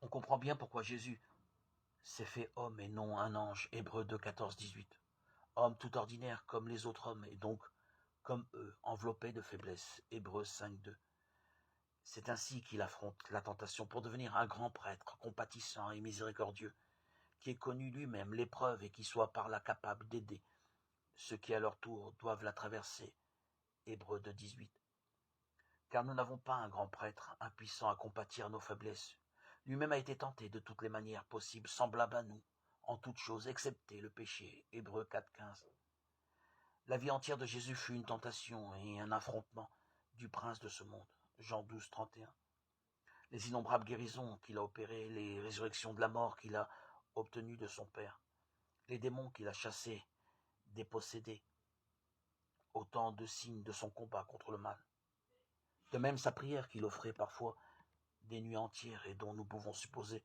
On comprend bien pourquoi Jésus s'est fait homme et non un ange, Hébreux 2, 14, 18. Homme tout ordinaire comme les autres hommes, et donc comme eux, enveloppé de faiblesse, Hébreux 5, 2. C'est ainsi qu'il affronte la tentation pour devenir un grand prêtre, compatissant et miséricordieux, qui ait connu lui-même l'épreuve et qui soit par là capable d'aider ceux qui à leur tour doivent la traverser, Hébreux 2, 18. Car nous n'avons pas un grand prêtre impuissant à compatir nos faiblesses. Lui-même a été tenté de toutes les manières possibles, semblable à nous, en toutes choses, excepté le péché, Hébreux 4, 15. La vie entière de Jésus fut une tentation et un affrontement du prince de ce monde, Jean 12, 31. Les innombrables guérisons qu'il a opérées, les résurrections de la mort qu'il a obtenues de son Père, les démons qu'il a chassés, dépossédés, autant de signes de son combat contre le mal. De même sa prière qu'il offrait parfois des nuits entières et dont nous pouvons supposer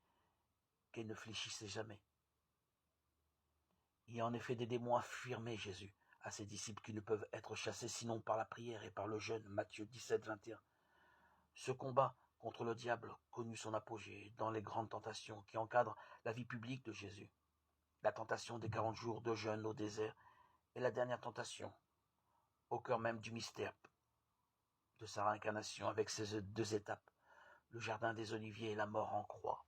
qu'elle ne fléchissait jamais. Il y a en effet des démons affirmés, Jésus, à ses disciples qui ne peuvent être chassés sinon par la prière et par le jeûne, Matthieu 17, 21. Ce combat contre le diable connut son apogée dans les grandes tentations qui encadrent la vie publique de Jésus. La tentation des 40 jours de jeûne au désert et la dernière tentation, au cœur même du mystère de sa réincarnation avec ses 2 étapes, le jardin des Oliviers et la mort en croix.